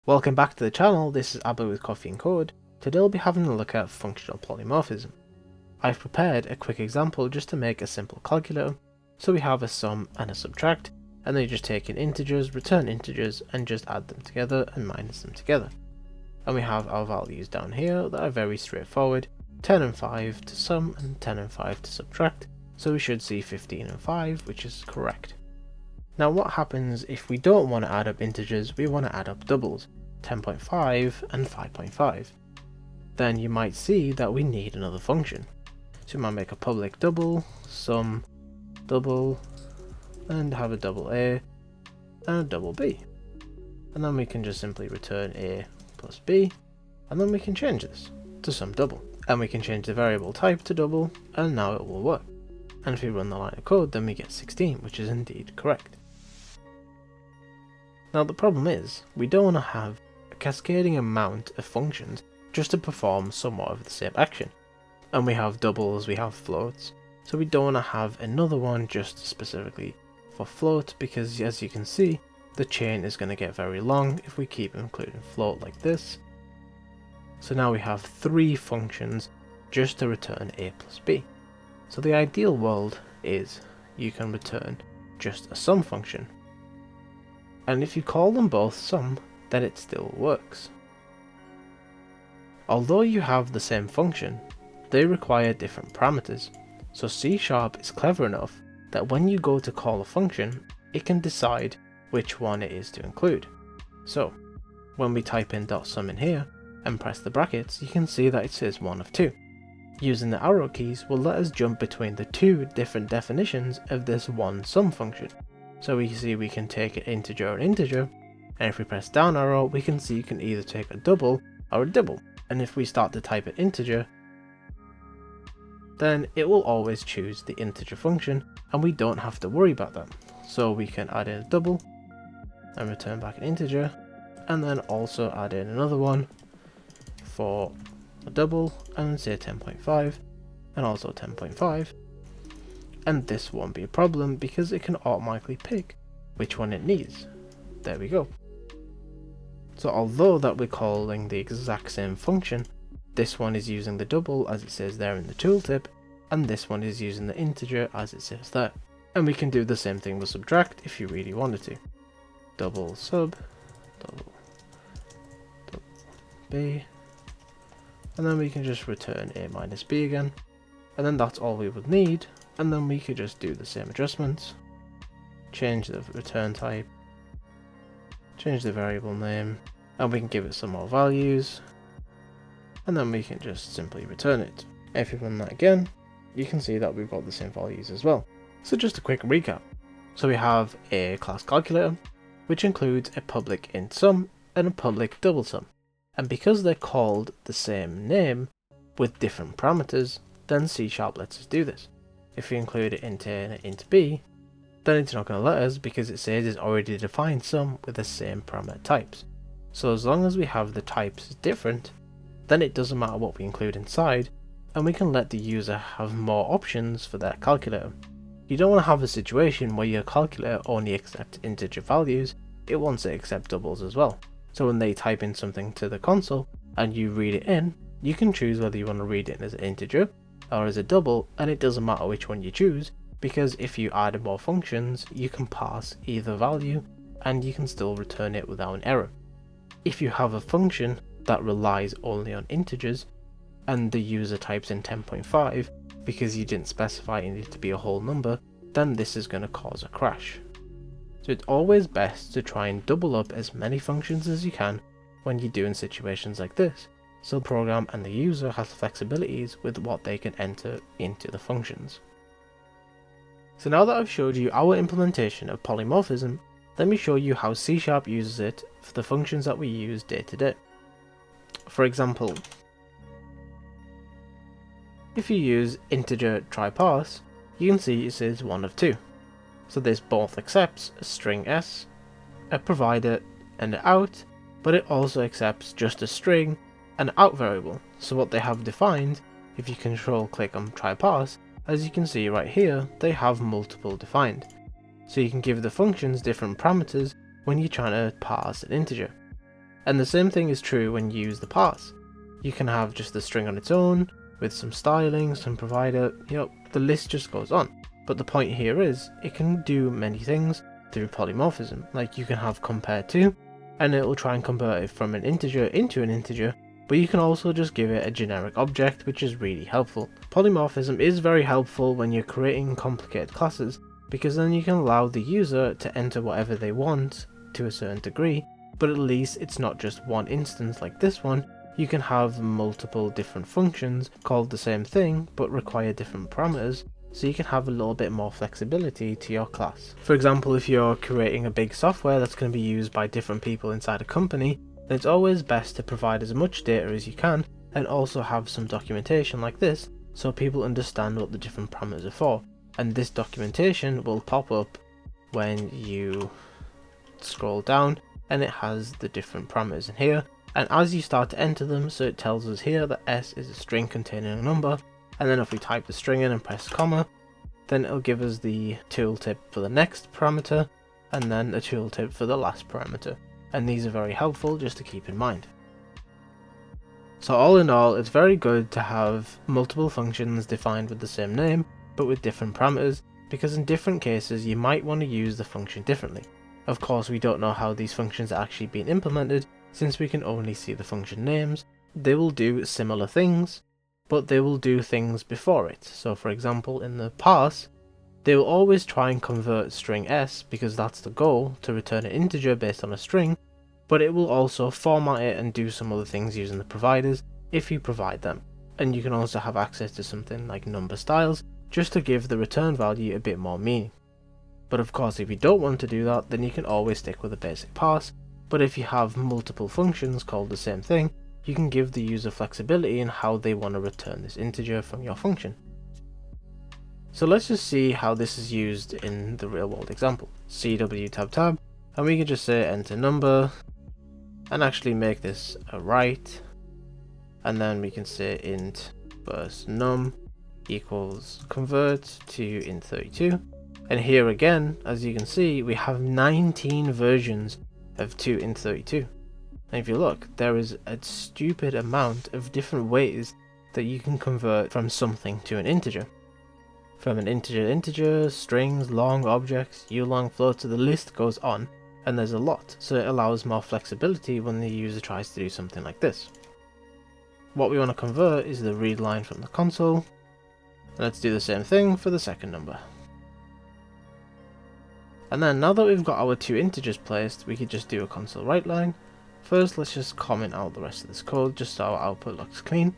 Welcome back to the channel. This is Abba with CoffeeNCode. Today we'll be having a look at functional polymorphism. I've prepared a quick example just to make a simple calculator. So we have a sum and a subtract, and then you just take in integers, return integers, and just add them together and minus them together. And we have our values down here that are very straightforward, 10 and 5 to sum and 10 and 5 to subtract, so we should see 15 and 5, which is correct. Now what happens if we don't want to add up integers, we want to add up doubles, 10.5 and 5.5. Then you might see that we need another function. So we might make a public double, sum, double, and have a double A and a double B. And then we can just simply return A plus B, and then we can change this to sum double. And we can change the variable type to double, and now it will work. And if we run the line of code, then we get 16, which is indeed correct. Now the problem is, we don't want to have a cascading amount of functions just to perform somewhat of the same action. And we have doubles, we have floats, so we don't want to have another one just specifically for float, because as you can see, the chain is going to get very long if we keep including float like this. So now we have 3 functions just to return A plus B. So the ideal world is you can return just a sum function. And if you call them both sum, then it still works. Although you have the same function, they require different parameters. So C# is clever enough that when you go to call a function, it can decide which one it is to include. So when we type in .sum in here and press the brackets, you can see that it says one of 2. Using the arrow keys will let us jump between the 2 different definitions of this one sum function. So we see we can take an integer or an integer, and if we press down arrow, we can see you can either take a double or a double. And if we start to type an integer, then it will always choose the integer function, and we don't have to worry about that. So we can add in a double and return back an integer, and then also add in another one for a double and say 10.5 and also 10.5. And this won't be a problem because it can automatically pick which one it needs. There we go. So although that we're calling the exact same function, this one is using the double as it says there in the tooltip, and this one is using the integer as it says there. And we can do the same thing with subtract if you really wanted to. Double sub, double B, and then we can just return A minus B again, and then that's all we would need. And then we could just do the same adjustments, change the return type, change the variable name, and we can give it some more values, and then we can just simply return it. If we run that again, you can see that we've got the same values as well. So just a quick recap. So we have a class calculator, which includes a public int sum and a public double sum. And because they're called the same name with different parameters, then C# lets us do this. If we include an int A and an int B, then it's not going to let us because it says it's already defined sum with the same parameter types. So as long as we have the types different, then it doesn't matter what we include inside, and we can let the user have more options for their calculator. You don't want to have a situation where your calculator only accepts integer values, it wants to accept doubles as well. So when they type in something to the console and you read it in, you can choose whether you want to read it as an integer or as a double, and it doesn't matter which one you choose, because if you add more functions, you can pass either value and you can still return it without an error. If you have a function that relies only on integers and the user types in 10.5 because you didn't specify it needed to be a whole number, then this is going to cause a crash. So it's always best to try and double up as many functions as you can when you're doing situations like this, so the program and the user has flexibilities with what they can enter into the functions. So now that I've showed you our implementation of polymorphism, let me show you how C# uses it for the functions that we use day to day. For example, if you use integer try parse, you can see it says one of 2. So this both accepts a string s, a provider, and an out, but it also accepts just a string and out variable. So what they have defined, if you control click on try parse, as you can see right here, they have multiple defined. So you can give the functions different parameters when you're trying to parse an integer. And the same thing is true when you use the parse. You can have just the string on its own, with some styling, some provider, the list just goes on. But the point here is, it can do many things through polymorphism. Like you can have compare to, and it will try and convert it from an integer into an integer, but you can also just give it a generic object, which is really helpful. Polymorphism is very helpful when you're creating complicated classes, because then you can allow the user to enter whatever they want to a certain degree, but at least it's not just one instance like this one. You can have multiple different functions called the same thing but require different parameters, so you can have a little bit more flexibility to your class. For example, if you're creating a big software that's going to be used by different people inside a company, then it's always best to provide as much data as you can and also have some documentation like this so people understand what the different parameters are for. And this documentation will pop up when you scroll down, and it has the different parameters in here. And as you start to enter them, so it tells us here that s is a string containing a number, and then if we type the string in and press comma, then it'll give us the tooltip for the next parameter, and then a tooltip for the last parameter. And these are very helpful just to keep in mind. So all in all, it's very good to have multiple functions defined with the same name, but with different parameters, because in different cases you might want to use the function differently. Of course, we don't know how these functions are actually being implemented, since we can only see the function names. They will do similar things, but they will do things before it. So for example, in the parse, they will always try and convert string s, because that's the goal, to return an integer based on a string, but it will also format it and do some other things using the providers if you provide them. And you can also have access to something like number styles, just to give the return value a bit more meaning. But of course, if you don't want to do that, then you can always stick with a basic parse. But if you have multiple functions called the same thing, you can give the user flexibility in how they want to return this integer from your function. So let's just see how this is used in the real world example. CW tab tab, and we can just say enter number, and actually make this a write, and then we can say int first num equals convert to int32, and here again, as you can see, we have 19 versions of toInt32. And if you look, there is a stupid amount of different ways that you can convert from something to an integer. From an integer to integer, strings, long, objects, ulong, floats, so the list goes on, and there's a lot, so it allows more flexibility when the user tries to do something like this. What we want to convert is the read line from the console, and let's do the same thing for the second number. And then now that we've got our two integers placed, we could just do a console.writeline. First, let's just comment out the rest of this code just so our output looks clean.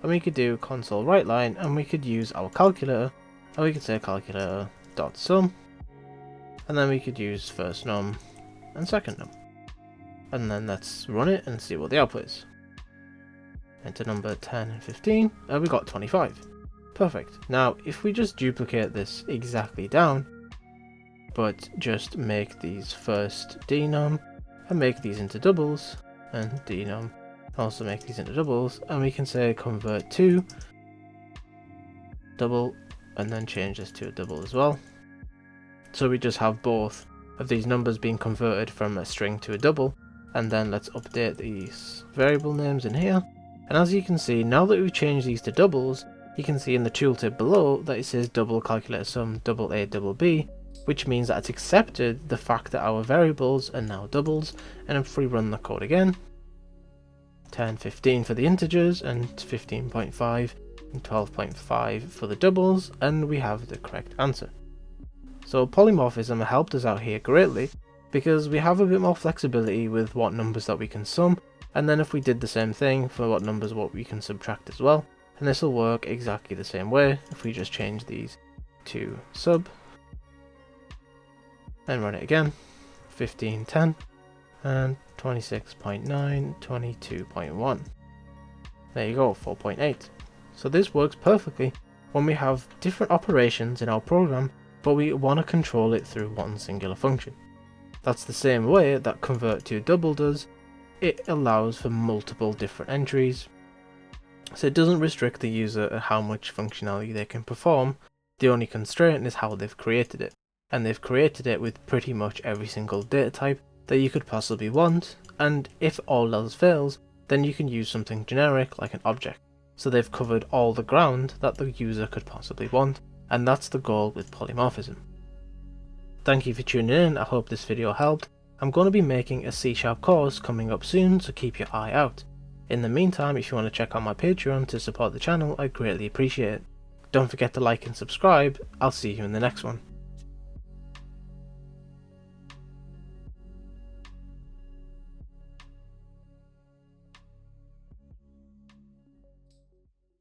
And we could do console.writeline, and we could use our calculator, and we could say calculator.sum, and then we could use first num and second num. And then let's run it and see what the output is. Enter number 10 and 15, and we got 25. Perfect. Now, if we just duplicate this exactly down, but just make these first denum, and make these into doubles, and denum, also make these into doubles, and we can say convert to double, and then change this to a double as well. So we just have both of these numbers being converted from a string to a double, and then let's update these variable names in here. And as you can see, now that we've changed these to doubles, you can see in the tooltip below that it says double calculator sum double A double B, which means that it's accepted the fact that our variables are now doubles. And if we run the code again, 10, 15 for the integers, and 15.5 and 12.5 for the doubles, and we have the correct answer. So polymorphism helped us out here greatly, because we have a bit more flexibility with what numbers that we can sum, and then if we did the same thing for what numbers what we can subtract as well, and this will work exactly the same way if we just change these to sub, and run it again, 15, 10, and 26.9, 22.1. There you go, 4.8. So this works perfectly when we have different operations in our program, but we want to control it through one singular function. That's the same way that convert to double does. It allows for multiple different entries, so it doesn't restrict the user at how much functionality they can perform. The only constraint is how they've created it, and they've created it with pretty much every single data type that you could possibly want, and if all else fails, then you can use something generic like an object, so they've covered all the ground that the user could possibly want, and that's the goal with polymorphism. Thank you for tuning in, I hope this video helped. I'm going to be making a C# course coming up soon, so keep your eye out. In the meantime, if you want to check out my Patreon to support the channel, I'd greatly appreciate it. Don't forget to like and subscribe. I'll see you in the next one.